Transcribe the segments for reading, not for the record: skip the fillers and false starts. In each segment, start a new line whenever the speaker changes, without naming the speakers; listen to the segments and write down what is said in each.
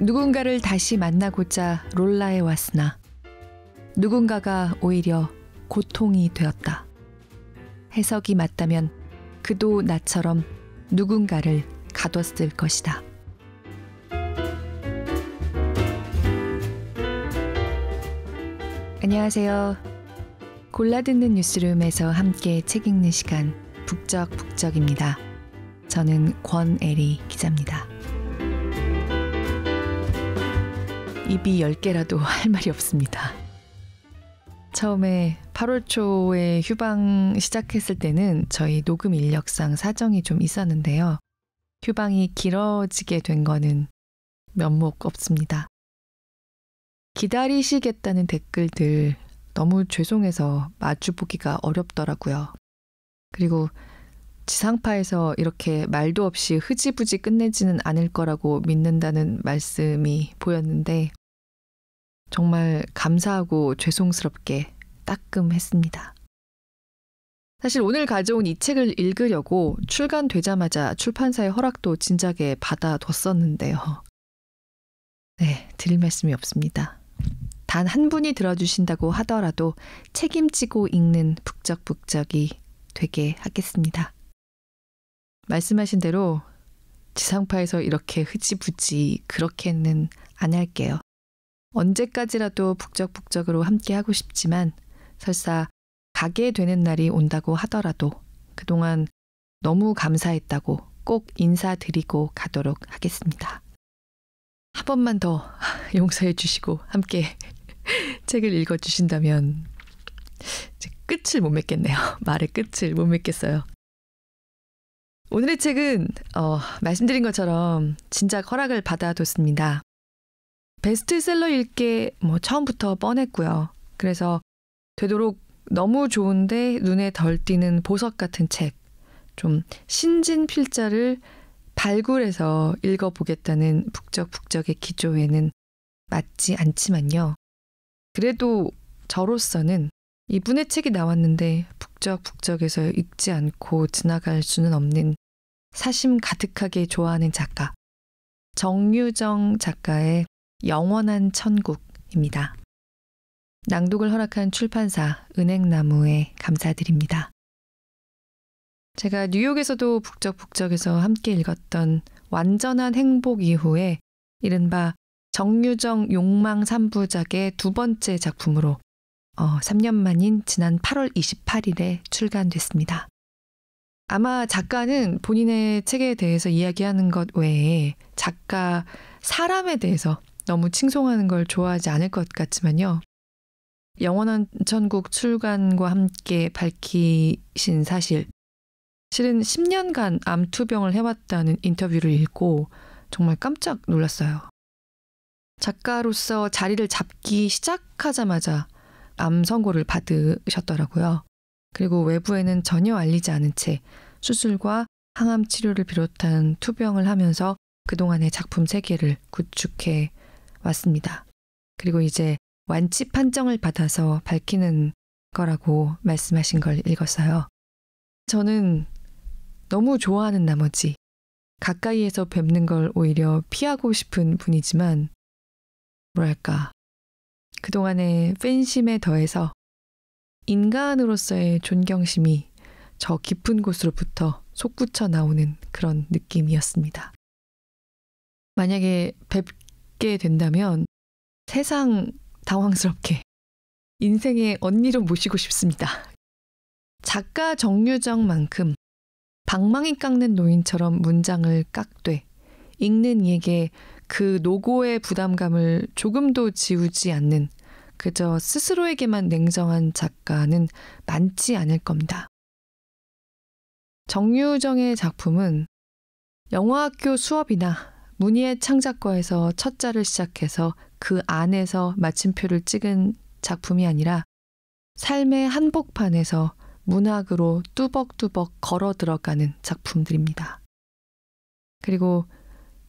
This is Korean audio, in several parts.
누군가를 다시 만나고자 롤라에 왔으나 누군가가 오히려 고통이 되었다. 해석이 맞다면 그도 나처럼 누군가를 가뒀을 것이다. 안녕하세요. 골라듣는 뉴스룸에서 함께 책 읽는 시간 북적북적입니다. 저는 권애리 기자입니다. 입이 10개라도 할 말이 없습니다. 처음에 8월 초에 휴방 시작했을 때는 저희 녹음 인력상 사정이 좀 있었는데요. 휴방이 길어지게 된 거는 면목 없습니다. 기다리시겠다는 댓글들 너무 죄송해서 마주보기가 어렵더라고요. 그리고 지상파에서 이렇게 말도 없이 흐지부지 끝내지는 않을 거라고 믿는다는 말씀이 보였는데 정말 감사하고 죄송스럽게 따끔했습니다. 사실 오늘 가져온 이 책을 읽으려고 출간되자마자 출판사의 허락도 진작에 받아뒀었는데요. 네, 드릴 말씀이 없습니다. 단 한 분이 들어주신다고 하더라도 책임지고 읽는 북적북적이 되게 하겠습니다. 말씀하신 대로 지상파에서 이렇게 흐지부지 그렇게는 안 할게요. 언제까지라도 북적북적으로 함께 하고 싶지만 설사 가게 되는 날이 온다고 하더라도 그동안 너무 감사했다고 꼭 인사드리고 가도록 하겠습니다. 한 번만 더 용서해 주시고 함께 책을 읽어주신다면 끝을 못 맺겠네요. 말의 끝을 못 맺겠어요. 오늘의 책은 말씀드린 것처럼 진작 허락을 받아뒀습니다. 베스트셀러일 게 처음부터 뻔했고요. 그래서 되도록 너무 좋은데 눈에 덜 띄는 보석 같은 책, 좀 신진 필자를 발굴해서 읽어보겠다는 북적북적의 기조에는 맞지 않지만요. 그래도 저로서는 이분의 책이 나왔는데 북적북적에서 읽지 않고 지나갈 수는 없는 사심 가득하게 좋아하는 작가, 정유정 작가의 영원한 천국입니다. 낭독을 허락한 출판사 은행나무에 감사드립니다. 제가 뉴욕에서도 북적북적에서 함께 읽었던 완전한 행복 이후에 이른바 정유정 욕망 3부작의 두 번째 작품으로 3년 만인 지난 8월 28일에 출간됐습니다. 아마 작가는 본인의 책에 대해서 이야기하는 것 외에 작가 사람에 대해서 너무 칭송하는 걸 좋아하지 않을 것 같지만요. 영원한 천국 출간과 함께 밝히신 사실, 실은 10년간 암투병을 해왔다는 인터뷰를 읽고 정말 깜짝 놀랐어요. 작가로서 자리를 잡기 시작하자마자 암 선고를 받으셨더라고요. 그리고 외부에는 전혀 알리지 않은 채 수술과 항암 치료를 비롯한 투병을 하면서 그동안의 작품 세계를 구축해 왔습니다. 그리고 이제 완치 판정을 받아서 밝히는 거라고 말씀하신 걸 읽었어요. 저는 너무 좋아하는 나머지 가까이에서 뵙는 걸 오히려 피하고 싶은 분이지만 뭐랄까 그동안의 팬심에 더해서 인간으로서의 존경심이 저 깊은 곳으로부터 솟구쳐 나오는 그런 느낌이었습니다. 만약에 뵙게 된다면 세상 당황스럽게 인생의 언니로 모시고 싶습니다. 작가 정유정만큼 방망이 깎는 노인처럼 문장을 깎되 읽는 이에게 그 노고의 부담감을 조금도 지우지 않는 그저 스스로에게만 냉정한 작가는 많지 않을 겁니다. 정유정의 작품은 영화학교 수업이나 문희의 창작과에서 첫자를 시작해서 그 안에서 마침표를 찍은 작품이 아니라 삶의 한복판에서 문학으로 뚜벅뚜벅 걸어 들어가는 작품들입니다. 그리고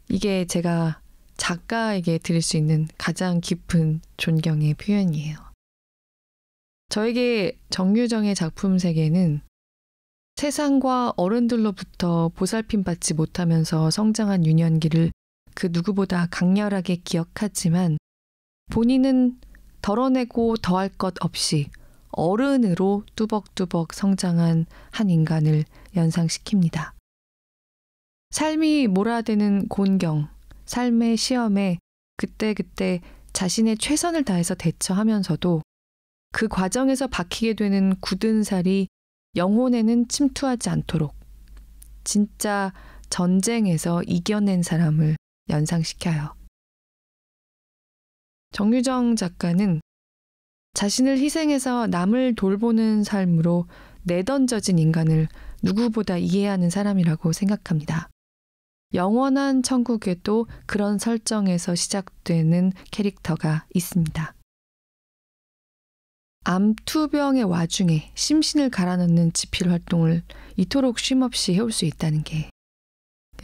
이게 제가 작가에게 드릴 수 있는 가장 깊은 존경의 표현이에요. 저에게 정유정의 작품 세계는 세상과 어른들로부터 보살핌받지 못하면서 성장한 유년기를 그 누구보다 강렬하게 기억하지만 본인은 덜어내고 더할 것 없이 어른으로 뚜벅뚜벅 성장한 한 인간을 연상시킵니다. 삶이 몰아대는 곤경, 삶의 시험에 그때그때 자신의 최선을 다해서 대처하면서도 그 과정에서 박히게 되는 굳은 살이 영혼에는 침투하지 않도록 진짜 전쟁에서 이겨낸 사람을 연상시켜요. 정유정 작가는 자신을 희생해서 남을 돌보는 삶으로 내던져진 인간을 누구보다 이해하는 사람이라고 생각합니다. 영원한 천국에도 그런 설정에서 시작되는 캐릭터가 있습니다. 암투병의 와중에 심신을 갈아넣는 지필 활동을 이토록 쉼없이 해올 수 있다는 게,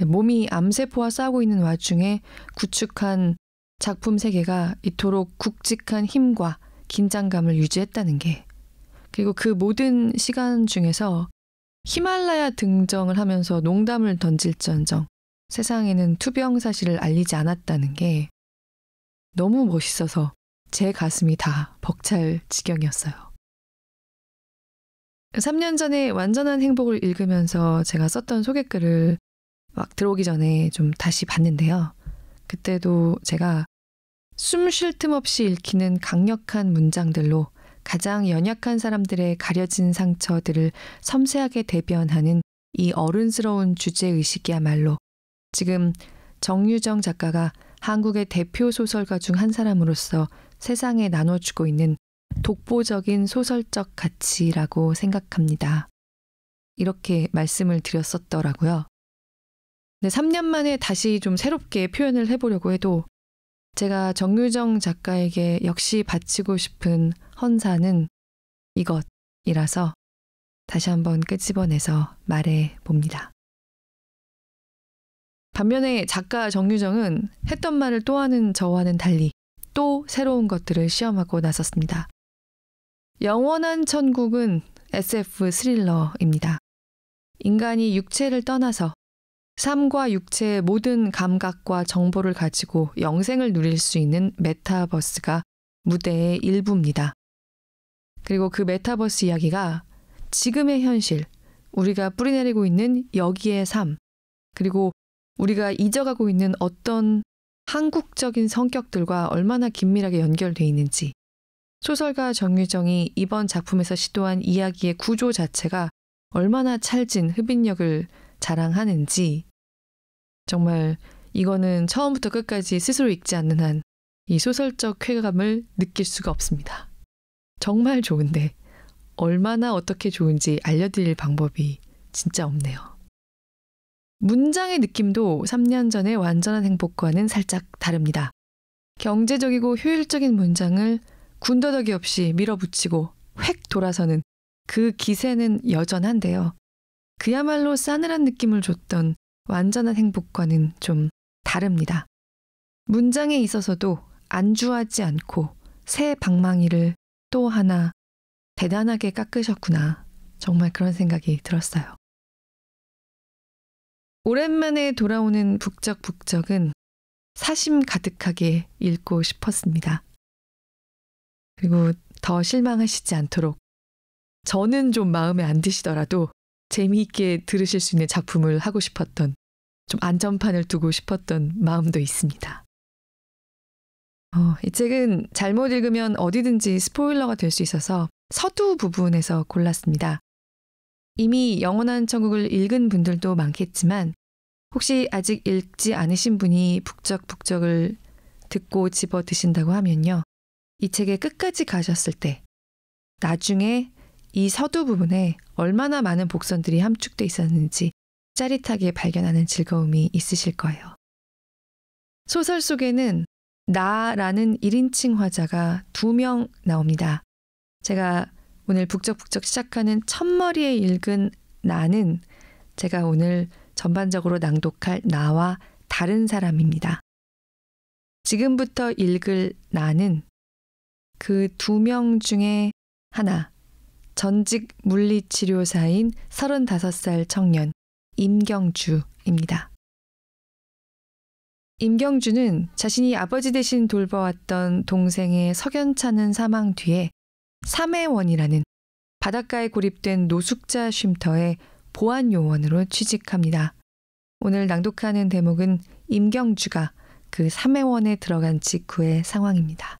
몸이 암세포와 싸우고 있는 와중에 구축한 작품 세계가 이토록 굵직한 힘과 긴장감을 유지했다는 게, 그리고 그 모든 시간 중에서 히말라야 등정을 하면서 농담을 던질지언정 세상에는 투병 사실을 알리지 않았다는 게 너무 멋있어서 제 가슴이 다 벅찰 지경이었어요. 3년 전에 완전한 행복을 읽으면서 제가 썼던 소개글을 막 들어오기 전에 좀 다시 봤는데요. 그때도 제가 숨 쉴 틈 없이 읽히는 강력한 문장들로 가장 연약한 사람들의 가려진 상처들을 섬세하게 대변하는 이 어른스러운 주제의식이야말로 지금 정유정 작가가 한국의 대표 소설가 중 한 사람으로서 세상에 나눠주고 있는 독보적인 소설적 가치라고 생각합니다. 이렇게 말씀을 드렸었더라고요. 근데 3년 만에 다시 좀 새롭게 표현을 해보려고 해도 제가 정유정 작가에게 역시 바치고 싶은 헌사는 이것이라서 다시 한번 끄집어내서 말해 봅니다. 반면에 작가 정유정은 했던 말을 또 하는 저와는 달리 또 새로운 것들을 시험하고 나섰습니다. 영원한 천국은 SF 스릴러입니다. 인간이 육체를 떠나서 삶과 육체의 모든 감각과 정보를 가지고 영생을 누릴 수 있는 메타버스가 무대의 일부입니다. 그리고 그 메타버스 이야기가 지금의 현실, 우리가 뿌리내리고 있는 여기의 삶, 그리고 우리가 잊어가고 있는 어떤 한국적인 성격들과 얼마나 긴밀하게 연결되어 있는지, 소설가 정유정이 이번 작품에서 시도한 이야기의 구조 자체가 얼마나 찰진 흡인력을 자랑하는지, 정말 이거는 처음부터 끝까지 스스로 읽지 않는 한 이 소설적 쾌감을 느낄 수가 없습니다. 정말 좋은데 얼마나 어떻게 좋은지 알려드릴 방법이 진짜 없네요. 문장의 느낌도 3년 전의 완전한 행복과는 살짝 다릅니다. 경제적이고 효율적인 문장을 군더더기 없이 밀어붙이고 획 돌아서는 그 기세는 여전한데요. 그야말로 싸늘한 느낌을 줬던 완전한 행복과는 좀 다릅니다. 문장에 있어서도 안주하지 않고 새 방망이를 또 하나 대단하게 깎으셨구나. 정말 그런 생각이 들었어요. 오랜만에 돌아오는 북적북적은 사심 가득하게 읽고 싶었습니다. 그리고 더 실망하시지 않도록 저는 좀 마음에 안 드시더라도 재미있게 들으실 수 있는 작품을 하고 싶었던, 좀 안전판을 두고 싶었던 마음도 있습니다. 이 책은 잘못 읽으면 어디든지 스포일러가 될 수 있어서 서두 부분에서 골랐습니다. 이미 영원한 천국을 읽은 분들도 많겠지만 혹시 아직 읽지 않으신 분이 북적북적을 듣고 집어 드신다고 하면요. 이 책의 끝까지 가셨을 때 나중에 이 서두 부분에 얼마나 많은 복선들이 함축돼 있었는지 짜릿하게 발견하는 즐거움이 있으실 거예요. 소설 속에는 나라는 1인칭 화자가 2명 나옵니다. 제가 오늘 북적북적 시작하는 첫머리에 읽은 나는 제가 오늘 전반적으로 낭독할 나와 다른 사람입니다. 지금부터 읽을 나는 그 2명 중에 하나, 전직 물리치료사인 35살 청년 임경주입니다. 임경주는 자신이 아버지 대신 돌봐왔던 동생의 석연찮은 사망 뒤에 삼해원이라는 바닷가에 고립된 노숙자 쉼터의 보안요원으로 취직합니다. 오늘 낭독하는 대목은 임경주가 그 삼해원에 들어간 직후의 상황입니다.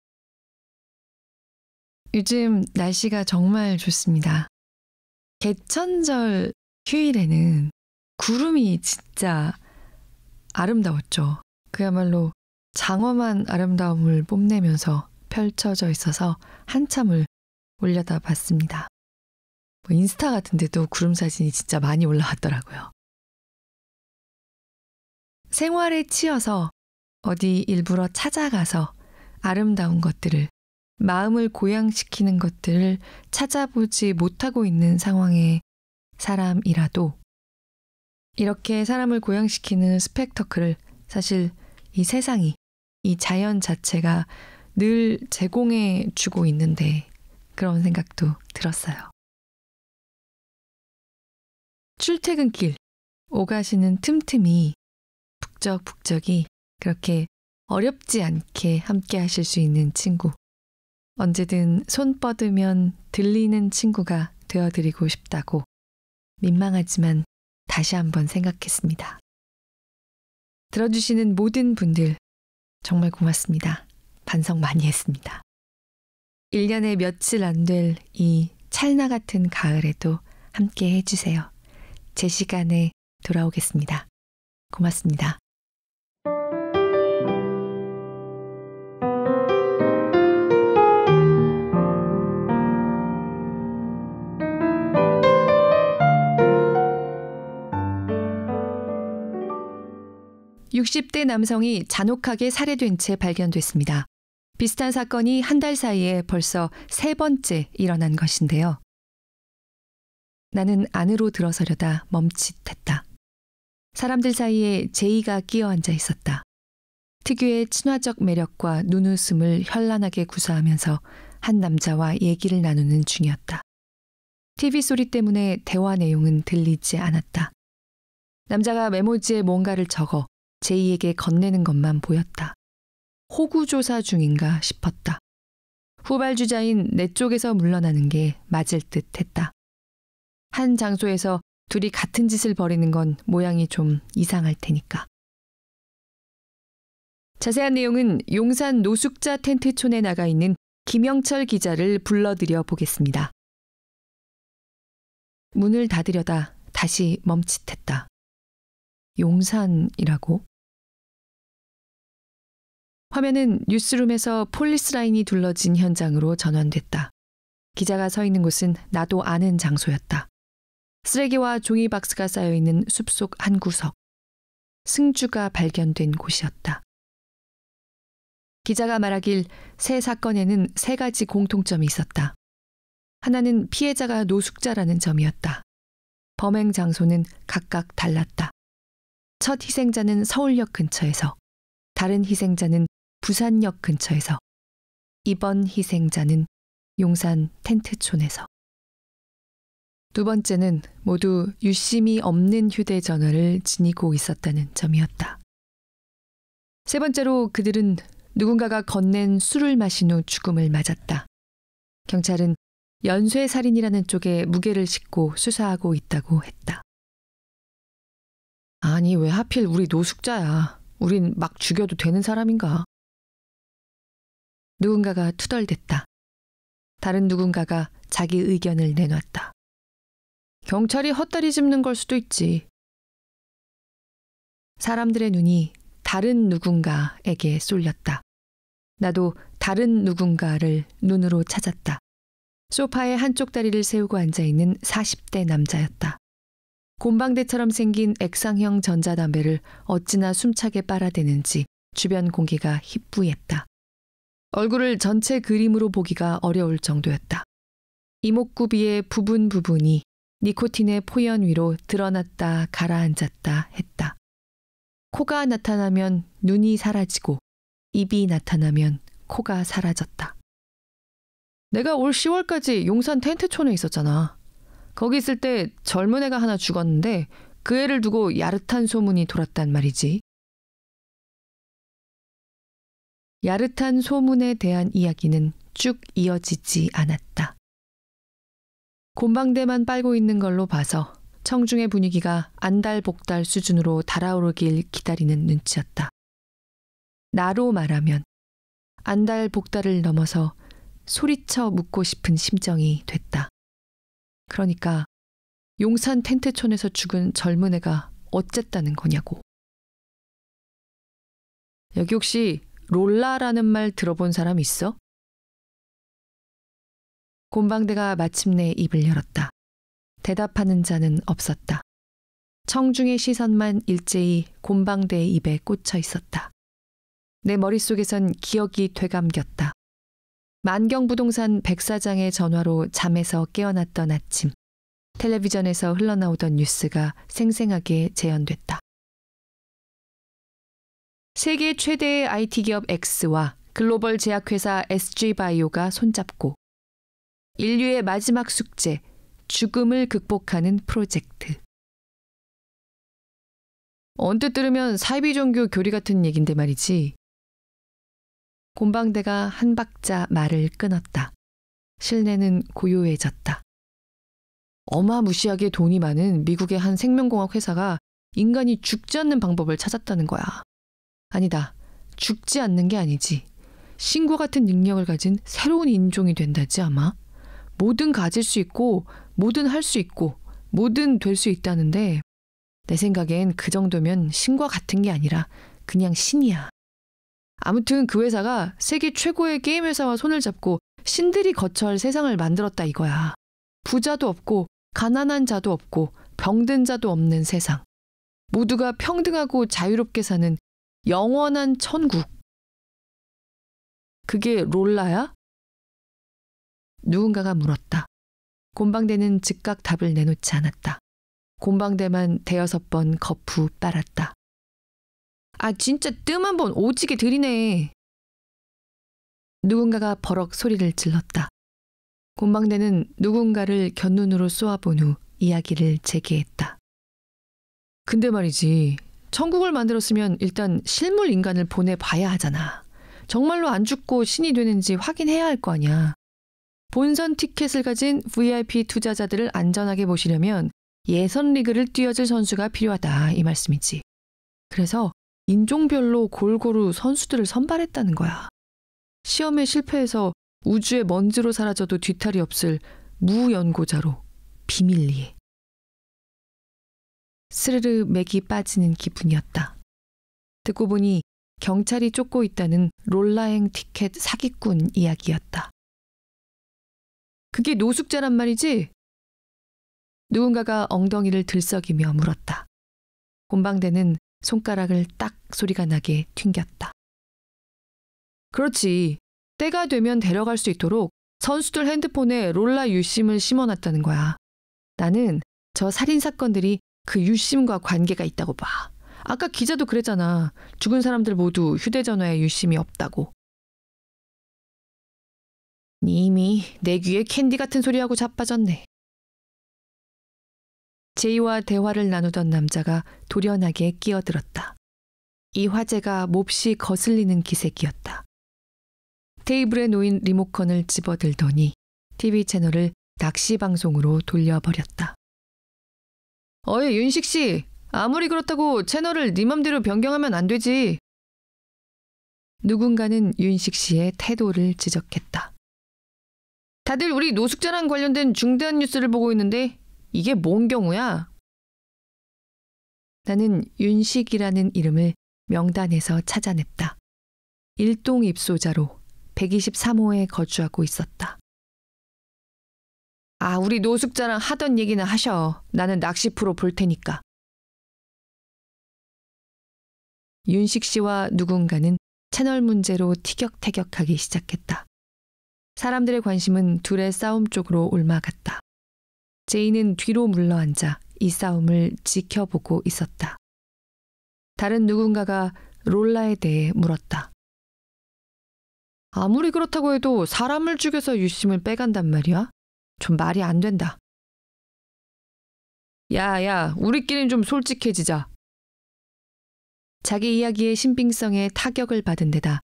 요즘 날씨가 정말 좋습니다. 개천절 휴일에는 구름이 진짜 아름다웠죠. 그야말로 장엄한 아름다움을 뽐내면서 펼쳐져 있어서 한참을 올려다 봤습니다. 인스타 같은 데도 구름 사진이 진짜 많이 올라왔더라고요. 생활에 치여서 어디 일부러 찾아가서 아름다운 것들을, 마음을 고양시키는 것들을 찾아보지 못하고 있는 상황의 사람이라도 이렇게 사람을 고양시키는 스펙터클을 사실 이 세상이, 이 자연 자체가 늘 제공해 주고 있는데 그런 생각도 들었어요. 출퇴근길 오가시는 틈틈이 북적북적이 그렇게 어렵지 않게 함께 하실 수 있는 친구, 언제든 손 뻗으면 들리는 친구가 되어드리고 싶다고 민망하지만 다시 한번 생각했습니다. 들어주시는 모든 분들 정말 고맙습니다. 반성 많이 했습니다. 1년에 며칠 안 될 이 찰나 같은 가을에도 함께 해주세요. 제 시간에 돌아오겠습니다. 고맙습니다. (60대) 남성이 잔혹하게 살해된 채 발견됐습니다. 비슷한 사건이 한 달 사이에 벌써 3번째 일어난 것인데요. 나는 안으로 들어서려다 멈칫했다. 사람들 사이에 제이가 끼어 앉아 있었다. 특유의 친화적 매력과 눈웃음을 현란하게 구사하면서 한 남자와 얘기를 나누는 중이었다. TV 소리 때문에 대화 내용은 들리지 않았다. 남자가 메모지에 뭔가를 적어 제이에게 건네는 것만 보였다. 호구조사 중인가 싶었다. 후발주자인 내 쪽에서 물러나는 게 맞을 듯 했다. 한 장소에서 둘이 같은 짓을 벌이는 건 모양이 좀 이상할 테니까. 자세한 내용은 용산 노숙자 텐트촌에 나가 있는 김영철 기자를 불러들여 보겠습니다. 문을 닫으려다 다시 멈칫했다. 용산이라고? 화면은 뉴스룸에서 폴리스라인이 둘러진 현장으로 전환됐다. 기자가 서 있는 곳은 나도 아는 장소였다. 쓰레기와 종이 박스가 쌓여있는 숲속 한 구석. 승주가 발견된 곳이었다. 기자가 말하길 새 사건에는 3가지 공통점이 있었다. 하나는 피해자가 노숙자라는 점이었다. 범행 장소는 각각 달랐다. 첫 희생자는 서울역 근처에서, 다른 희생자는 부산역 근처에서, 이번 희생자는 용산 텐트촌에서. 두 번째는 모두 유심이 없는 휴대전화를 지니고 있었다는 점이었다. 세 번째로 그들은 누군가가 건넨 술을 마신 후 죽음을 맞았다. 경찰은 연쇄살인이라는 쪽에 무게를 싣고 수사하고 있다고 했다. 아니, 왜 하필 우리 노숙자야? 우린 막 죽여도 되는 사람인가? 누군가가 투덜댔다. 다른 누군가가 자기 의견을 내놨다. 경찰이 헛다리 짚는 걸 수도 있지. 사람들의 눈이 다른 누군가에게 쏠렸다. 나도 다른 누군가를 눈으로 찾았다. 소파에 한쪽 다리를 세우고 앉아있는 40대 남자였다. 곰방대처럼 생긴 액상형 전자담배를 어찌나 숨차게 빨아대는지 주변 공기가 희뿌였다. 얼굴을 전체 그림으로 보기가 어려울 정도였다. 이목구비의 부분이 니코틴의 포연 위로 드러났다 가라앉았다 했다. 코가 나타나면 눈이 사라지고 입이 나타나면 코가 사라졌다. 내가 올 10월까지 용산 텐트촌에 있었잖아. 거기 있을 때 젊은 애가 하나 죽었는데 그 애를 두고 야릇한 소문이 돌았단 말이지. 야릇한 소문에 대한 이야기는 쭉 이어지지 않았다. 곰방대만 빨고 있는 걸로 봐서 청중의 분위기가 안달복달 수준으로 달아오르길 기다리는 눈치였다. 나로 말하면 안달복달을 넘어서 소리쳐 묻고 싶은 심정이 됐다. 그러니까 용산 텐트촌에서 죽은 젊은 애가 어쨌다는 거냐고. 여기 혹시 롤라라는 말 들어본 사람 있어? 곰방대가 마침내 입을 열었다. 대답하는 자는 없었다. 청중의 시선만 일제히 곰방대의 입에 꽂혀 있었다. 내 머릿속에선 기억이 되감겼다. 만경부동산 백 사장의 전화로 잠에서 깨어났던 아침, 텔레비전에서 흘러나오던 뉴스가 생생하게 재현됐다. 세계 최대의 IT 기업 X와 글로벌 제약회사 SG바이오가 손잡고 인류의 마지막 숙제, 죽음을 극복하는 프로젝트. 언뜻 들으면 사이비종교 교리 같은 얘긴데 말이지. 곰방대가 한 박자 말을 끊었다. 실내는 고요해졌다. 어마무시하게 돈이 많은 미국의 한 생명공학 회사가 인간이 죽지 않는 방법을 찾았다는 거야. 아니다. 죽지 않는 게 아니지. 신과 같은 능력을 가진 새로운 인종이 된다지 아마. 뭐든 가질 수 있고 뭐든 할 수 있고 뭐든 될 수 있다는데 내 생각엔 그 정도면 신과 같은 게 아니라 그냥 신이야. 아무튼 그 회사가 세계 최고의 게임 회사와 손을 잡고 신들이 거처할 세상을 만들었다 이거야. 부자도 없고 가난한 자도 없고 병든 자도 없는 세상. 모두가 평등하고 자유롭게 사는 영원한 천국. 그게 롤라야? 누군가가 물었다. 곰방대는 즉각 답을 내놓지 않았다. 곰방대만 대여섯 번 거푸 빨았다. 아 진짜 뜸 한 번 오지게 들이네. 누군가가 버럭 소리를 질렀다. 곰방대는 누군가를 곁눈으로 쏘아본 후 이야기를 재개했다. 근데 말이지, 천국을 만들었으면 일단 실물 인간을 보내봐야 하잖아. 정말로 안 죽고 신이 되는지 확인해야 할 거 아니야. 본선 티켓을 가진 VIP 투자자들을 안전하게 모시려면 예선 리그를 뛰어줄 선수가 필요하다 이 말씀이지. 그래서 인종별로 골고루 선수들을 선발했다는 거야. 시험에 실패해서 우주의 먼지로 사라져도 뒤탈이 없을 무연고자로 비밀리에. 스르르 맥이 빠지는 기분이었다. 듣고 보니 경찰이 쫓고 있다는 롤라행 티켓 사기꾼 이야기였다. 그게 노숙자란 말이지? 누군가가 엉덩이를 들썩이며 물었다. 곰방대는 손가락을 딱 소리가 나게 튕겼다. 그렇지. 때가 되면 데려갈 수 있도록 선수들 핸드폰에 롤라 유심을 심어놨다는 거야. 나는 저 살인사건들이 그 유심과 관계가 있다고 봐. 아까 기자도 그랬잖아. 죽은 사람들 모두 휴대전화에 유심이 없다고. 이미 내 귀에 캔디 같은 소리하고 자빠졌네. 제이와 대화를 나누던 남자가 돌연하게 끼어들었다. 이 화제가 몹시 거슬리는 기색이었다. 테이블에 놓인 리모컨을 집어들더니 TV 채널을 낚시 방송으로 돌려버렸다. 어이 윤식 씨, 아무리 그렇다고 채널을 네 맘대로 변경하면 안 되지. 누군가는 윤식 씨의 태도를 지적했다. 다들 우리 노숙자랑 관련된 중대한 뉴스를 보고 있는데 이게 뭔 경우야? 나는 윤식이라는 이름을 명단에서 찾아냈다. 일동 입소자로 123호에 거주하고 있었다. 아, 우리 노숙자랑 하던 얘기나 하셔. 나는 낚시 프로 볼 테니까. 윤식 씨와 누군가는 채널 문제로 티격태격하기 시작했다. 사람들의 관심은 둘의 싸움 쪽으로 옮아갔다. 제이는 뒤로 물러앉아 이 싸움을 지켜보고 있었다. 다른 누군가가 롤라에 대해 물었다. 아무리 그렇다고 해도 사람을 죽여서 유심을 빼간단 말이야? 좀 말이 안 된다. 야, 우리끼리는 좀 솔직해지자. 자기 이야기의 신빙성에 타격을 받은 데다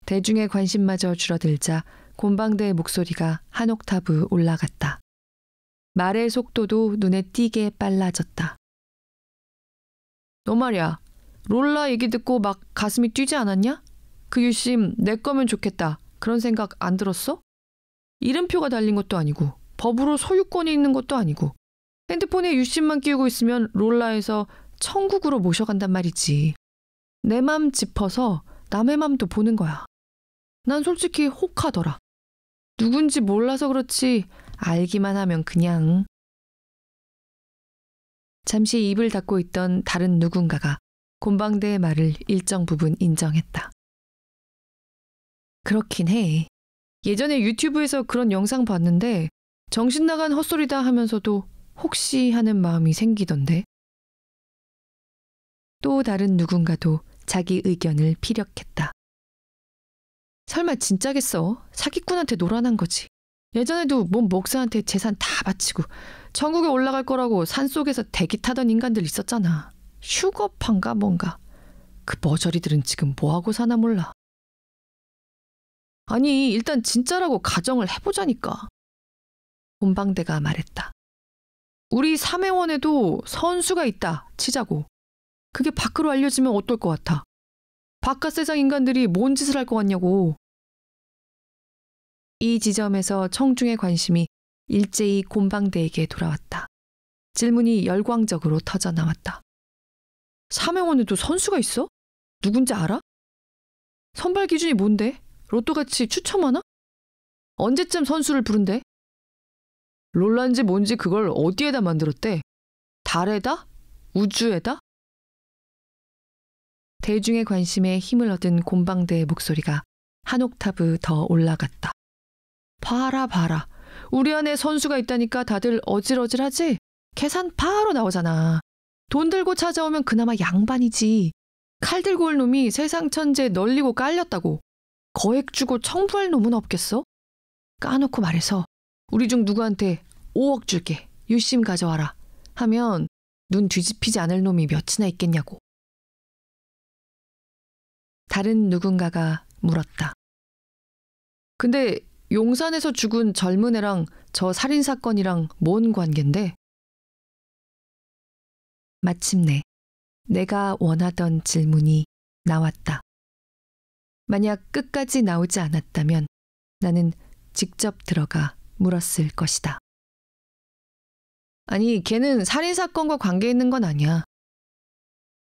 대중의 관심마저 줄어들자 곰방대의 목소리가 한 옥타브 올라갔다. 말의 속도도 눈에 띄게 빨라졌다. 너 말이야, 롤라 얘기 듣고 막 가슴이 뛰지 않았냐? 그 유심 내 거면 좋겠다. 그런 생각 안 들었어? 이름표가 달린 것도 아니고 법으로 소유권이 있는 것도 아니고 핸드폰에 유심만 끼우고 있으면 롤라에서 천국으로 모셔간단 말이지. 내 맘 짚어서 남의 맘도 보는 거야. 난 솔직히 혹하더라. 누군지 몰라서 그렇지 알기만 하면 그냥. 잠시 입을 닫고 있던 다른 누군가가 곰방대의 말을 일정 부분 인정했다. 그렇긴 해. 예전에 유튜브에서 그런 영상 봤는데 정신 나간 헛소리다 하면서도 혹시 하는 마음이 생기던데. 또 다른 누군가도 자기 의견을 피력했다. 설마 진짜겠어? 사기꾼한테 노란한 거지. 예전에도 몸 목사한테 재산 다 바치고 천국에 올라갈 거라고 산속에서 대기 타던 인간들 있었잖아. 슈거판가 뭔가. 그 머저리들은 지금 뭐하고 사나 몰라. 아니 일단 진짜라고 가정을 해보자니까. 곰방대가 말했다. 우리 삼회원에도 선수가 있다 치자고. 그게 밖으로 알려지면 어떨 것 같아? 바깥 세상 인간들이 뭔 짓을 할 것 같냐고. 이 지점에서 청중의 관심이 일제히 곰방대에게 돌아왔다. 질문이 열광적으로 터져나왔다. 삼회원에도 선수가 있어? 누군지 알아? 선발 기준이 뭔데? 로또같이 추첨하나? 언제쯤 선수를 부른대? 롤란지 뭔지 그걸 어디에다 만들었대? 달에다? 우주에다? 대중의 관심에 힘을 얻은 곰방대의 목소리가 한 옥타브 더 올라갔다. 봐라 봐라. 우리 안에 선수가 있다니까 다들 어질어질하지? 계산 바로 나오잖아. 돈 들고 찾아오면 그나마 양반이지. 칼 들고 올 놈이 세상 천지에 널리고 깔렸다고. 거액 주고 청부할 놈은 없겠어? 까놓고 말해서 우리 중 누구한테 5억 줄게. 유심 가져와라. 하면 눈 뒤집히지 않을 놈이 몇이나 있겠냐고. 다른 누군가가 물었다. 근데 용산에서 죽은 젊은 애랑 저 살인사건이랑 뭔 관계인데? 마침내 내가 원하던 질문이 나왔다. 만약 끝까지 나오지 않았다면 나는 직접 들어가 물었을 것이다. 아니, 걔는 살인사건과 관계 있는 건 아니야.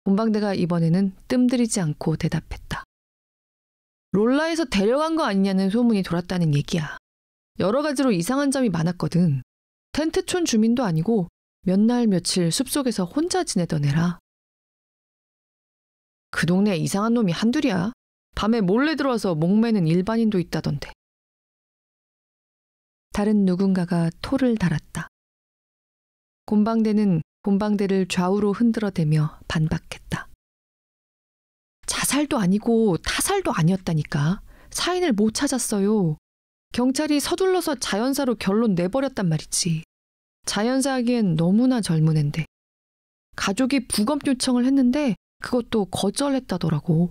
곰방대가 이번에는 뜸들이지 않고 대답했다. 롤라에서 데려간 거 아니냐는 소문이 돌았다는 얘기야. 여러 가지로 이상한 점이 많았거든. 텐트촌 주민도 아니고 몇 날 며칠 숲속에서 혼자 지내던 애라. 그 동네에 이상한 놈이 한둘이야. 밤에 몰래 들어와서 목매는 일반인도 있다던데. 다른 누군가가 토를 달았다. 곰방대는 곰방대를 좌우로 흔들어대며 반박했다. 자살도 아니고 타살도 아니었다니까. 사인을 못 찾았어요. 경찰이 서둘러서 자연사로 결론 내버렸단 말이지. 자연사 하기엔 너무나 젊은 앤데. 가족이 부검 요청을 했는데 그것도 거절했다더라고.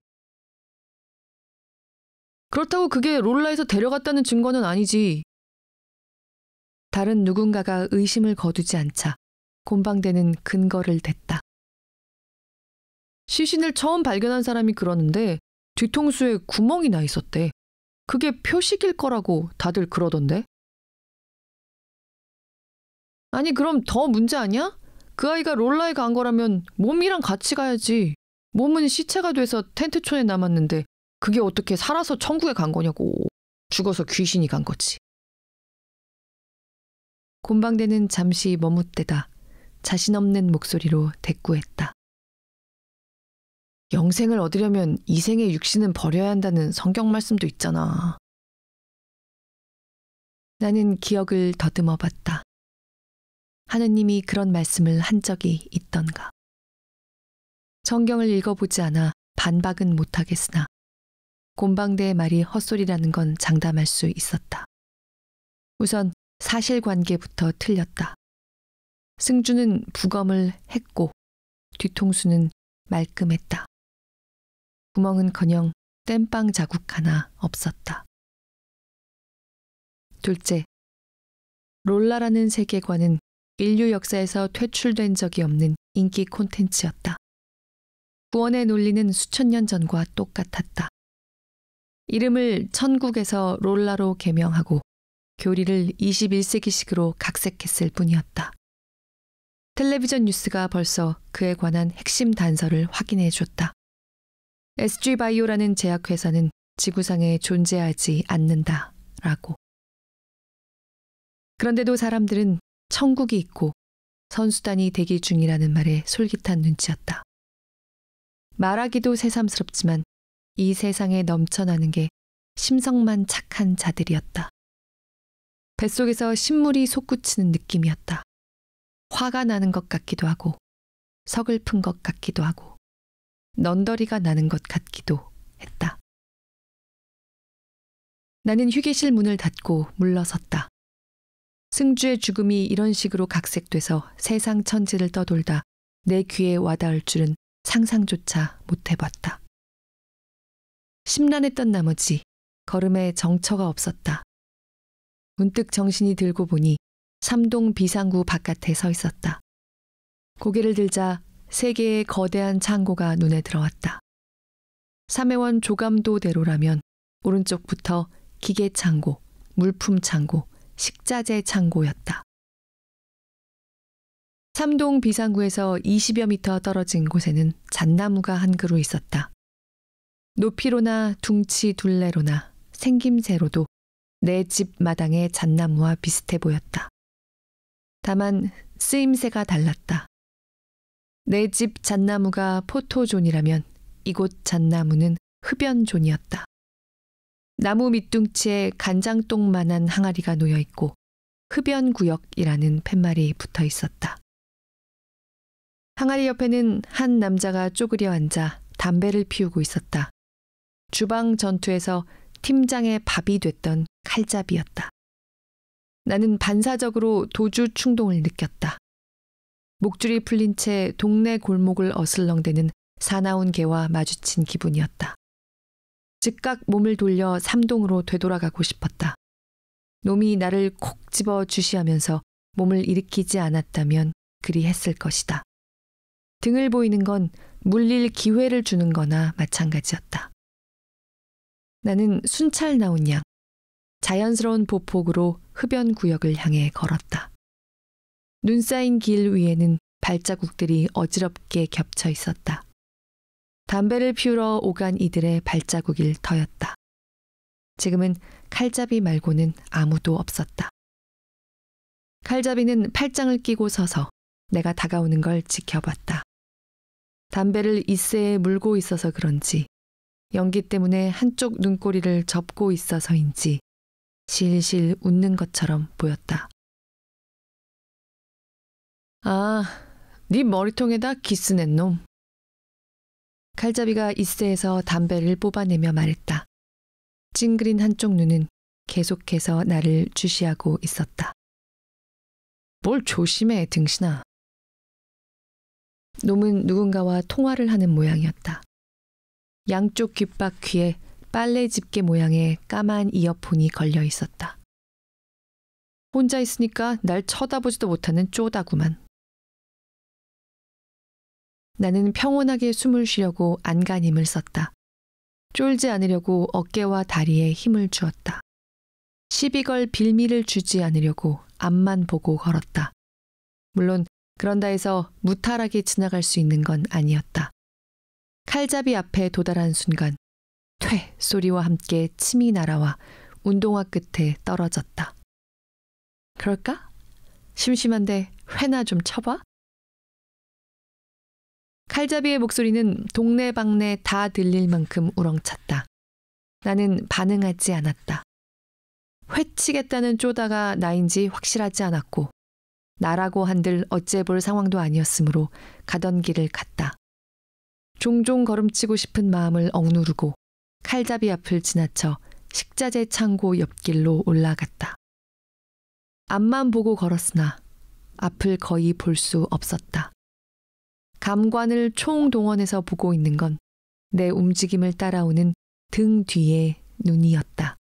그렇다고 그게 롤라에서 데려갔다는 증거는 아니지. 다른 누군가가 의심을 거두지 않자 곰방대는 근거를 댔다. 시신을 처음 발견한 사람이 그러는데 뒤통수에 구멍이 나 있었대. 그게 표식일 거라고 다들 그러던데. 아니 그럼 더 문제 아니야? 그 아이가 롤라에 간 거라면 몸이랑 같이 가야지. 몸은 시체가 돼서 텐트촌에 남았는데 그게 어떻게 살아서 천국에 간 거냐고. 죽어서 귀신이 간 거지. 곰방대는 잠시 머뭇대다 자신 없는 목소리로 대꾸했다. 영생을 얻으려면 이생의 육신은 버려야 한다는 성경 말씀도 있잖아. 나는 기억을 더듬어 봤다. 하느님이 그런 말씀을 한 적이 있던가. 성경을 읽어보지 않아 반박은 못하겠으나 곰방대의 말이 헛소리라는 건 장담할 수 있었다. 우선 사실관계부터 틀렸다. 승주는 부검을 했고 뒤통수는 말끔했다. 구멍은커녕 땜빵 자국 하나 없었다. 둘째, 롤라라는 세계관은 인류 역사에서 퇴출된 적이 없는 인기 콘텐츠였다. 구원의 논리는 수천 년 전과 똑같았다. 이름을 천국에서 롤라로 개명하고 교리를 21세기식으로 각색했을 뿐이었다. 텔레비전 뉴스가 벌써 그에 관한 핵심 단서를 확인해 줬다. SG바이오라는 제약회사는 지구상에 존재하지 않는다라고. 그런데도 사람들은 천국이 있고 선수단이 대기 중이라는 말에 솔깃한 눈치였다. 말하기도 새삼스럽지만 이 세상에 넘쳐나는 게 심성만 착한 자들이었다. 뱃속에서 신물이 솟구치는 느낌이었다. 화가 나는 것 같기도 하고 서글픈 것 같기도 하고 넌더리가 나는 것 같기도 했다. 나는 휴게실 문을 닫고 물러섰다. 승주의 죽음이 이런 식으로 각색돼서 세상 천지를 떠돌다 내 귀에 와닿을 줄은 상상조차 못 해봤다. 심란했던 나머지 걸음에 정처가 없었다. 문득 정신이 들고 보니 삼동 비상구 바깥에 서 있었다. 고개를 들자 세 개의 거대한 창고가 눈에 들어왔다. 삼해원 조감도대로라면 오른쪽부터 기계창고, 물품창고, 식자재 창고였다. 삼동 비상구에서 20여 미터 떨어진 곳에는 잣나무가 한 그루 있었다. 높이로나 둥치 둘레로나 생김새로도 내 집 마당의 잣나무와 비슷해 보였다. 다만 쓰임새가 달랐다. 내 집 잣나무가 포토존이라면 이곳 잣나무는 흡연존이었다. 나무 밑둥치에 간장똥만한 항아리가 놓여있고 흡연구역이라는 팻말이 붙어 있었다. 항아리 옆에는 한 남자가 쪼그려 앉아 담배를 피우고 있었다. 주방 전투에서 팀장의 밥이 됐던 칼잡이였다. 나는 반사적으로 도주 충동을 느꼈다. 목줄이 풀린 채 동네 골목을 어슬렁대는 사나운 개와 마주친 기분이었다. 즉각 몸을 돌려 삼동으로 되돌아가고 싶었다. 놈이 나를 콕 집어 주시하면서 몸을 일으키지 않았다면 그리 했을 것이다. 등을 보이는 건 물릴 기회를 주는 거나 마찬가지였다. 나는 순찰 나온 양, 자연스러운 보폭으로 흡연구역을 향해 걸었다. 눈 쌓인 길 위에는 발자국들이 어지럽게 겹쳐 있었다. 담배를 피우러 오간 이들의 발자국일 터였다. 지금은 칼잡이 말고는 아무도 없었다. 칼잡이는 팔짱을 끼고 서서 내가 다가오는 걸 지켜봤다. 담배를 이새에 물고 있어서 그런지 연기 때문에 한쪽 눈꼬리를 접고 있어서인지 실실 웃는 것처럼 보였다. 아, 네 머리통에다 기스 낸 놈. 칼잡이가 이새에서 담배를 뽑아내며 말했다. 찡그린 한쪽 눈은 계속해서 나를 주시하고 있었다. 뭘 조심해, 등신아. 놈은 누군가와 통화를 하는 모양이었다. 양쪽 귓바퀴에 빨래 집게 모양의 까만 이어폰이 걸려 있었다. 혼자 있으니까 날 쳐다보지도 못하는 쪼다구만. 나는 평온하게 숨을 쉬려고 안간힘을 썼다. 쫄지 않으려고 어깨와 다리에 힘을 주었다. 시비 걸 빌미를 주지 않으려고 앞만 보고 걸었다. 물론 그런다 해서 무탈하게 지나갈 수 있는 건 아니었다. 칼잡이 앞에 도달한 순간 퇴 소리와 함께 침이 날아와 운동화 끝에 떨어졌다. 그럴까? 심심한데 회나 좀 쳐봐? 칼잡이의 목소리는 동네방네 다 들릴 만큼 우렁찼다. 나는 반응하지 않았다. 회치겠다는 쪼다가 나인지 확실하지 않았고 나라고 한들 어째 볼 상황도 아니었으므로 가던 길을 갔다. 종종 걸음치고 싶은 마음을 억누르고 칼잡이 앞을 지나쳐 식자재 창고 옆길로 올라갔다. 앞만 보고 걸었으나 앞을 거의 볼 수 없었다. 감관을 총동원해서 보고 있는 건 내 움직임을 따라오는 등 뒤에 눈이었다.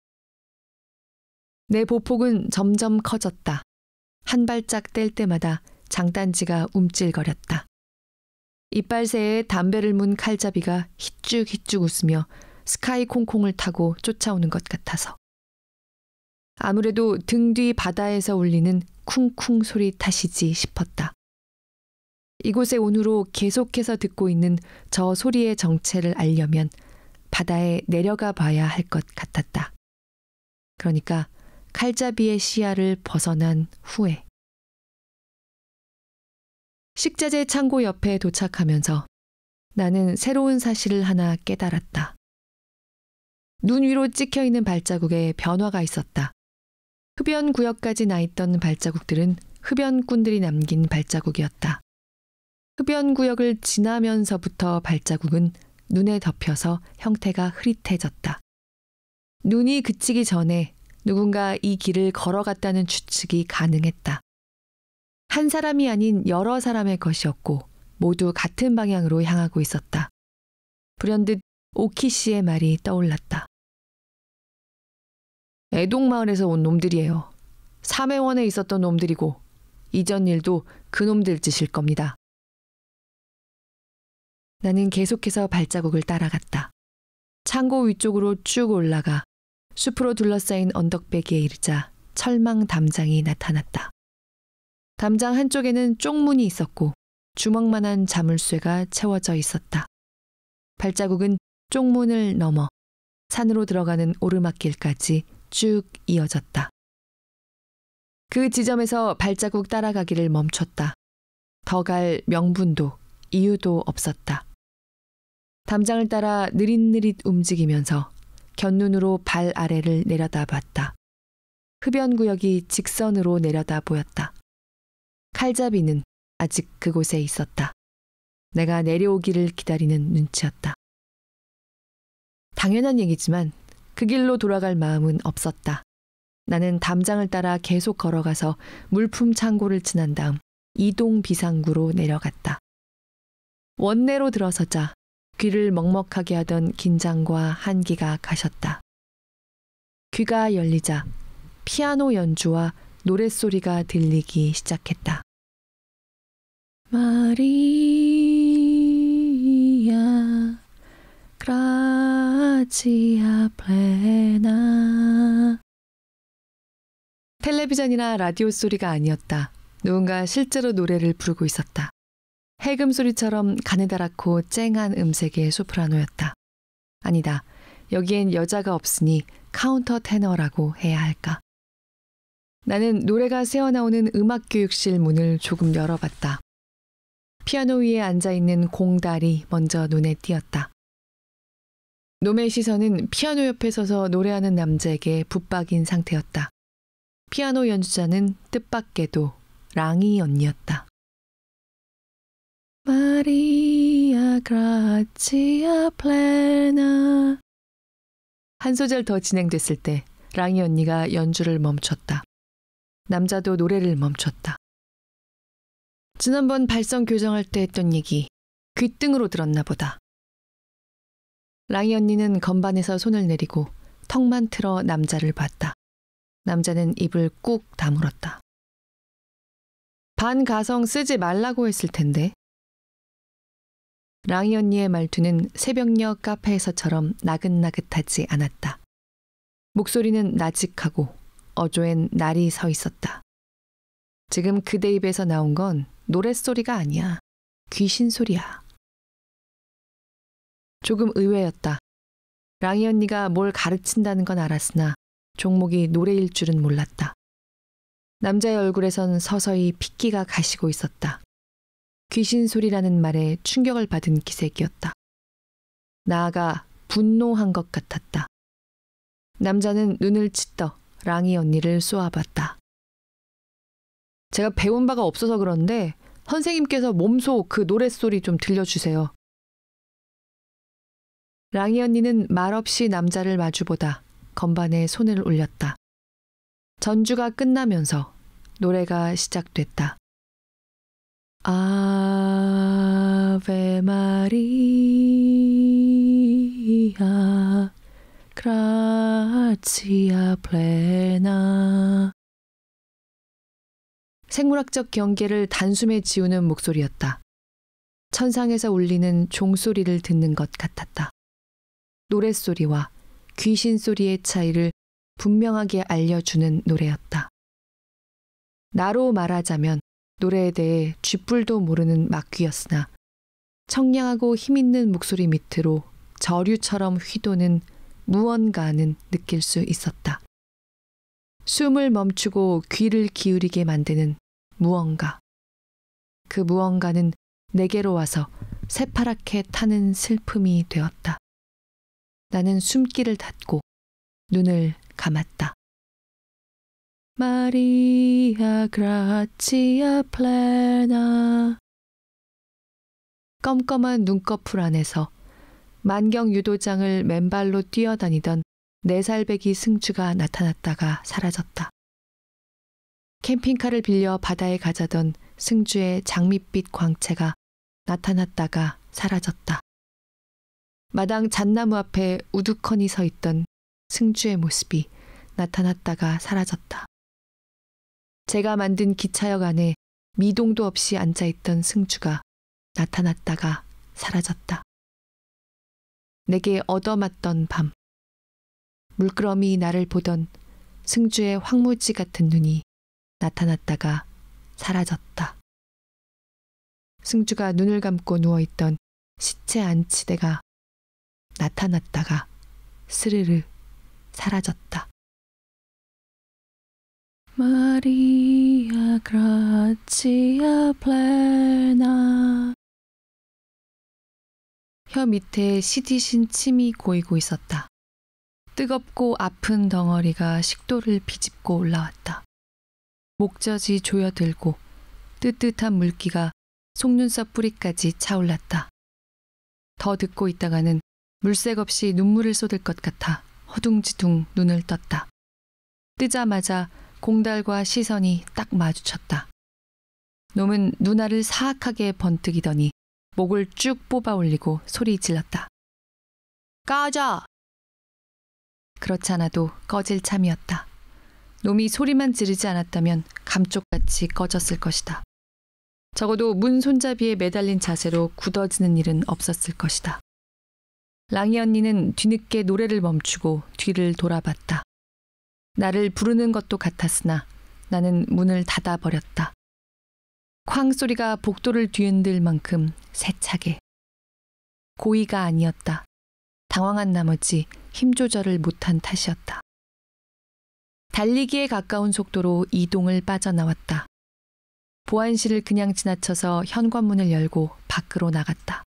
내 보폭은 점점 커졌다. 한 발짝 뗄 때마다 장단지가 움찔거렸다. 이빨새에 담배를 문 칼잡이가 희쭉희쭉 웃으며 스카이 콩콩을 타고 쫓아오는 것 같아서. 아무래도 등 뒤 바다에서 울리는 쿵쿵 소리 탓이지 싶었다. 이곳에 온 후로 계속해서 듣고 있는 저 소리의 정체를 알려면 바다에 내려가 봐야 할 것 같았다. 그러니까 칼잡이의 시야를 벗어난 후에. 식자재 창고 옆에 도착하면서 나는 새로운 사실을 하나 깨달았다. 눈 위로 찍혀있는 발자국에 변화가 있었다. 흡연 구역까지 나 있던 발자국들은 흡연꾼들이 남긴 발자국이었다. 흡연 구역을 지나면서부터 발자국은 눈에 덮여서 형태가 흐릿해졌다. 눈이 그치기 전에 누군가 이 길을 걸어갔다는 추측이 가능했다. 한 사람이 아닌 여러 사람의 것이었고 모두 같은 방향으로 향하고 있었다. 불현듯 오키 씨의 말이 떠올랐다. 애동마을에서 온 놈들이에요. 삼해원에 있었던 놈들이고 이전 일도 그 놈들 짓일 겁니다. 나는 계속해서 발자국을 따라갔다. 창고 위쪽으로 쭉 올라가 숲으로 둘러싸인 언덕배기에 이르자 철망 담장이 나타났다. 담장 한쪽에는 쪽문이 있었고 주먹만한 자물쇠가 채워져 있었다. 발자국은 쪽문을 넘어 산으로 들어가는 오르막길까지 쭉 이어졌다. 그 지점에서 발자국 따라가기를 멈췄다. 더 갈 명분도 이유도 없었다. 담장을 따라 느릿느릿 움직이면서 곁눈으로 발 아래를 내려다봤다. 흡연구역이 직선으로 내려다 보였다. 칼잡이는 아직 그곳에 있었다. 내가 내려오기를 기다리는 눈치였다. 당연한 얘기지만 그 길로 돌아갈 마음은 없었다. 나는 담장을 따라 계속 걸어가서 물품 창고를 지난 다음 이동 비상구로 내려갔다. 원내로 들어서자 귀를 먹먹하게 하던 긴장과 한기가 가셨다. 귀가 열리자 피아노 연주와 노랫소리가 들리기 시작했다. 마리아 그라치아 플레나. 텔레비전이나 라디오 소리가 아니었다. 누군가 실제로 노래를 부르고 있었다. 해금 소리처럼 가느다랗고 쨍한 음색의 소프라노였다. 아니다. 여기엔 여자가 없으니 카운터 테너라고 해야 할까. 나는 노래가 새어나오는 음악교육실 문을 조금 열어봤다. 피아노 위에 앉아있는 공달이 먼저 눈에 띄었다. 놈의 시선은 피아노 옆에 서서 노래하는 남자에게 붙박인 상태였다. 피아노 연주자는 뜻밖에도 랑이 언니였다. 마리아 그라치아 플레나. 한 소절 더 진행됐을 때 랑이 언니가 연주를 멈췄다. 남자도 노래를 멈췄다. 지난번 발성 교정할 때 했던 얘기 귓등으로 들었나 보다. 랑이 언니는 건반에서 손을 내리고 턱만 틀어 남자를 봤다. 남자는 입을 꾹 다물었다. 반가성 쓰지 말라고 했을 텐데. 랑이 언니의 말투는 새벽녘 카페에서처럼 나긋나긋하지 않았다. 목소리는 나직하고 어조엔 날이 서 있었다. 지금 그대 입에서 나온 건 노랫소리가 아니야. 귀신 소리야. 조금 의외였다. 랑이 언니가 뭘 가르친다는 건 알았으나 종목이 노래일 줄은 몰랐다. 남자의 얼굴에선 서서히 핏기가 가시고 있었다. 귀신 소리라는 말에 충격을 받은 기색이었다. 나아가 분노한 것 같았다. 남자는 눈을 찢떠 랑이 언니를 쏘아봤다. 제가 배운 바가 없어서 그런데 선생님께서 몸소 그 노랫소리 좀 들려주세요. 랑이 언니는 말없이 남자를 마주보다 건반에 손을 올렸다. 전주가 끝나면서 노래가 시작됐다. 아베 마리아 gratia plena. 생물학적 경계를 단숨에 지우는 목소리였다. 천상에서 울리는 종소리를 듣는 것 같았다. 노랫소리와 귀신 소리의 차이를 분명하게 알려주는 노래였다. 나로 말하자면 노래에 대해 쥐뿔도 모르는 막귀였으나 청량하고 힘있는 목소리 밑으로 저류처럼 휘도는 무언가는 느낄 수 있었다. 숨을 멈추고 귀를 기울이게 만드는 무언가. 그 무언가는 내게로 와서 새파랗게 타는 슬픔이 되었다. 나는 숨기를 닫고 눈을 감았다. 마리아 그라치아 플레나. 껌껌한 눈꺼풀 안에서 만경 유도장을 맨발로 뛰어다니던 4살배기 승주가 나타났다가 사라졌다. 캠핑카를 빌려 바다에 가자던 승주의 장밋빛 광채가 나타났다가 사라졌다. 마당 잣나무 앞에 우두커니 서 있던 승주의 모습이 나타났다가 사라졌다. 제가 만든 기차역 안에 미동도 없이 앉아있던 승주가 나타났다가 사라졌다. 내게 얻어맞던 밤, 물끄러미 나를 보던 승주의 황무지 같은 눈이 나타났다가 사라졌다. 승주가 눈을 감고 누워있던 시체 안치대가 나타났다가 스르르 사라졌다. 마리아 그라치아 플레나. 혀 밑에 시디신 침이 고이고 있었다. 뜨겁고 아픈 덩어리가 식도를 비집고 올라왔다. 목젖이 조여들고 뜨뜻한 물기가 속눈썹 뿌리까지 차올랐다. 더 듣고 있다가는 물색 없이 눈물을 쏟을 것 같아 허둥지둥 눈을 떴다. 뜨자마자 공달과 시선이 딱 마주쳤다. 놈은 눈알을 사악하게 번뜩이더니 목을 쭉 뽑아 올리고 소리 질렀다. 꺼져! 그렇지 않아도 꺼질 참이었다. 놈이 소리만 지르지 않았다면 감쪽같이 꺼졌을 것이다. 적어도 문 손잡이에 매달린 자세로 굳어지는 일은 없었을 것이다. 랑이 언니는 뒤늦게 노래를 멈추고 뒤를 돌아봤다. 나를 부르는 것도 같았으나 나는 문을 닫아버렸다. 쾅 소리가 복도를 뒤흔들 만큼 세차게. 고의가 아니었다. 당황한 나머지 힘 조절을 못한 탓이었다. 달리기에 가까운 속도로 이동을 빠져나왔다. 보안실을 그냥 지나쳐서 현관문을 열고 밖으로 나갔다.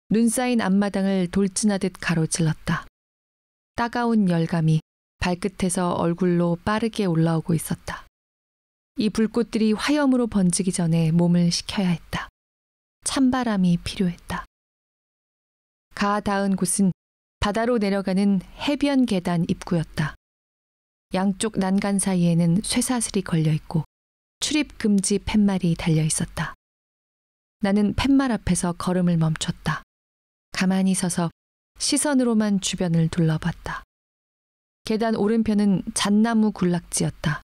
눈 쌓인 앞마당을 돌진하듯 가로질렀다. 따가운 열감이 발끝에서 얼굴로 빠르게 올라오고 있었다. 이 불꽃들이 화염으로 번지기 전에 몸을 식혀야 했다. 찬바람이 필요했다. 가 닿은 곳은 바다로 내려가는 해변 계단 입구였다. 양쪽 난간 사이에는 쇠사슬이 걸려있고 출입 금지 팻말이 달려 있었다. 나는 팻말 앞에서 걸음을 멈췄다. 가만히 서서 시선으로만 주변을 둘러봤다. 계단 오른편은 잣나무 군락지였다.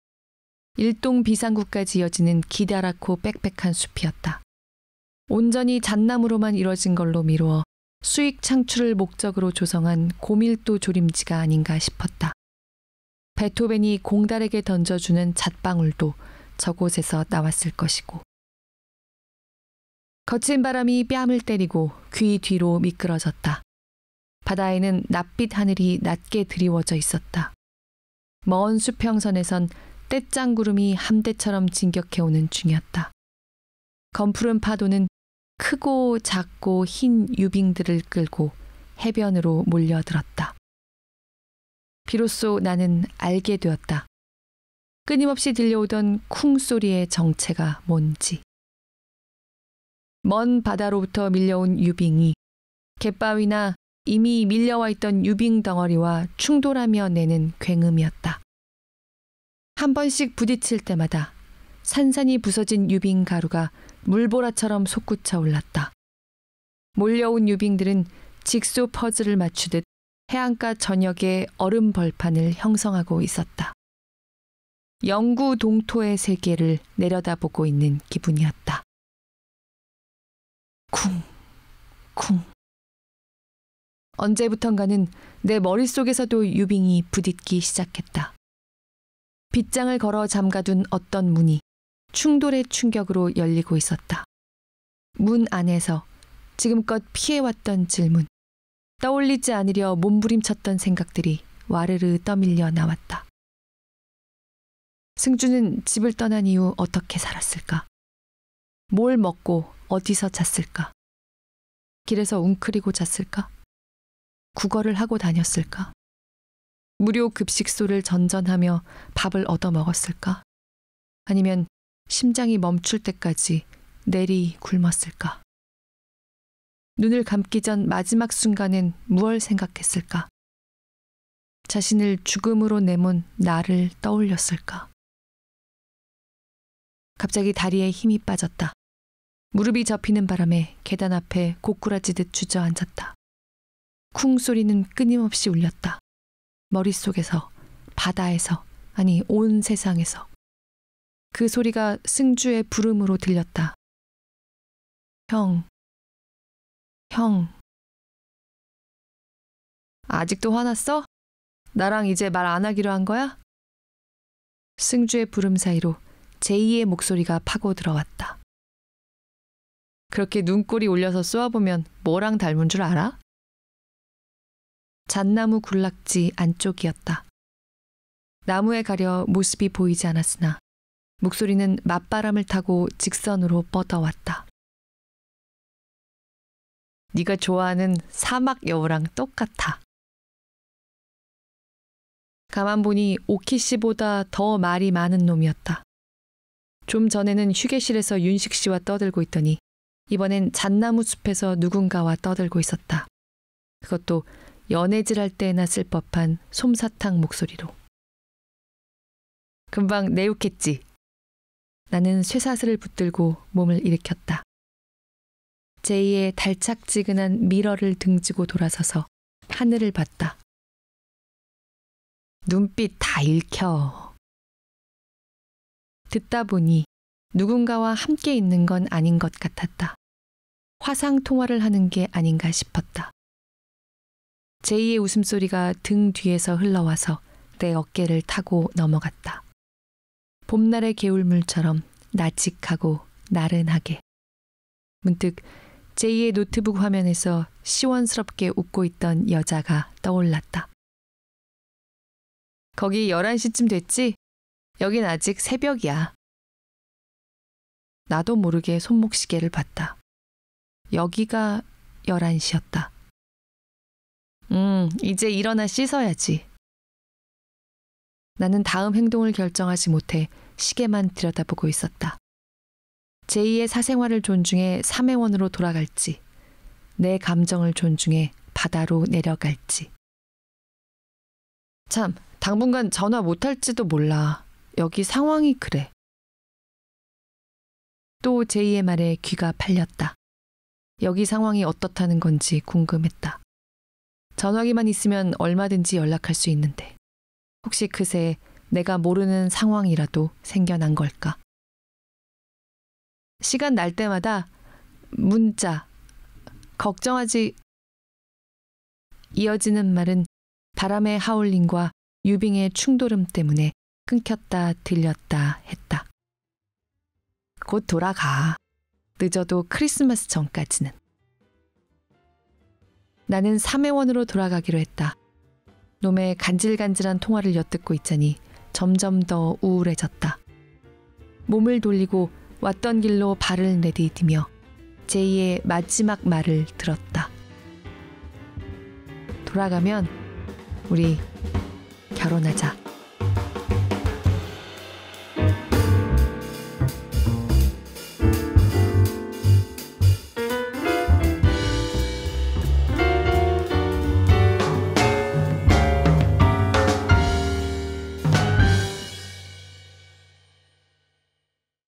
일동 비상구까지 이어지는 기다랗고 빽빽한 숲이었다. 온전히 잣나무로만 이뤄진 걸로 미루어 수익 창출을 목적으로 조성한 고밀도 조림지가 아닌가 싶었다. 베토벤이 공달에게 던져주는 잣방울도 저곳에서 나왔을 것이고. 거친 바람이 뺨을 때리고 귀 뒤로 미끄러졌다. 바다에는 낯빛 하늘이 낮게 드리워져 있었다. 먼 수평선에선 떼짱구름이 함대처럼 진격해오는 중이었다. 검푸른 파도는 크고 작고 흰 유빙들을 끌고 해변으로 몰려들었다. 비로소 나는 알게 되었다. 끊임없이 들려오던 쿵 소리의 정체가 뭔지. 먼 바다로부터 밀려온 유빙이 갯바위나 이미 밀려와 있던 유빙 덩어리와 충돌하며 내는 굉음이었다. 한 번씩 부딪힐 때마다 산산이 부서진 유빙 가루가 물보라처럼 솟구쳐 올랐다. 몰려온 유빙들은 직소 퍼즐을 맞추듯 해안가 전역에 얼음 벌판을 형성하고 있었다. 영구 동토의 세계를 내려다보고 있는 기분이었다. 쿵, 쿵. 언제부턴가는 내 머릿속에서도 유빙이 부딪기 시작했다. 빗장을 걸어 잠가둔 어떤 문이 충돌의 충격으로 열리고 있었다. 문 안에서 지금껏 피해왔던 질문, 떠올리지 않으려 몸부림쳤던 생각들이 와르르 떠밀려 나왔다. 승주는 집을 떠난 이후 어떻게 살았을까? 뭘 먹고 어디서 잤을까? 길에서 웅크리고 잤을까? 구걸을 하고 다녔을까? 무료 급식소를 전전하며 밥을 얻어 먹었을까? 아니면 심장이 멈출 때까지 내리 굶었을까? 눈을 감기 전 마지막 순간엔 무얼 생각했을까? 자신을 죽음으로 내몬 나를 떠올렸을까? 갑자기 다리에 힘이 빠졌다. 무릎이 접히는 바람에 계단 앞에 고꾸라지듯 주저앉았다. 쿵 소리는 끊임없이 울렸다. 머릿속에서, 바다에서, 아니 온 세상에서. 그 소리가 승주의 부름으로 들렸다. 형. 아직도 화났어? 나랑 이제 말 안 하기로 한 거야? 승주의 부름 사이로 제이의 목소리가 파고 들어왔다. 그렇게 눈꼬리 올려서 쏘아보면 뭐랑 닮은 줄 알아? 잣나무 군락지 안쪽이었다. 나무에 가려 모습이 보이지 않았으나 목소리는 맞바람을 타고 직선으로 뻗어왔다. 네가 좋아하는 사막 여우랑 똑같아. 가만 보니 오키 씨보다 더 말이 많은 놈이었다. 좀 전에는 휴게실에서 윤식 씨와 떠들고 있더니 이번엔 잣나무 숲에서 누군가와 떠들고 있었다. 그것도 연애질할 때나 쓸 법한 솜사탕 목소리로. 금방 내욕했지. 나는 쇠사슬을 붙들고 몸을 일으켰다. 제이의 달착지근한 미러를 등지고 돌아서서 하늘을 봤다. 눈빛 다 읽혀. 듣다 보니 누군가와 함께 있는 건 아닌 것 같았다. 화상 통화를 하는 게 아닌가 싶었다. 제이의 웃음소리가 등 뒤에서 흘러와서 내 어깨를 타고 넘어갔다. 봄날의 개울물처럼 나직하고 나른하게. 문득 제이의 노트북 화면에서 시원스럽게 웃고 있던 여자가 떠올랐다. 거기 11시쯤 됐지? 여긴 아직 새벽이야. 나도 모르게 손목시계를 봤다. 여기가 11시였다. 이제 일어나 씻어야지. 나는 다음 행동을 결정하지 못해 시계만 들여다보고 있었다. 제이의 사생활을 존중해 삼해원으로 돌아갈지, 내 감정을 존중해 바다로 내려갈지. 참, 당분간 전화 못할지도 몰라. 여기 상황이 그래. 또 제이의 말에 귀가 팔렸다. 여기 상황이 어떻다는 건지 궁금했다. 전화기만 있으면 얼마든지 연락할 수 있는데 혹시 그새 내가 모르는 상황이라도 생겨난 걸까? 시간 날 때마다 문자, 걱정하지. 이어지는 말은 바람의 하울링과 유빙의 충돌음 때문에 끊겼다 들렸다 했다. 곧 돌아가. 늦어도 크리스마스 전까지는. 나는 삼해원으로 돌아가기로 했다. 놈의 간질간질한 통화를 엿듣고 있자니 점점 더 우울해졌다. 몸을 돌리고 왔던 길로 발을 내디디며 제이의 마지막 말을 들었다. 돌아가면 우리 결혼하자.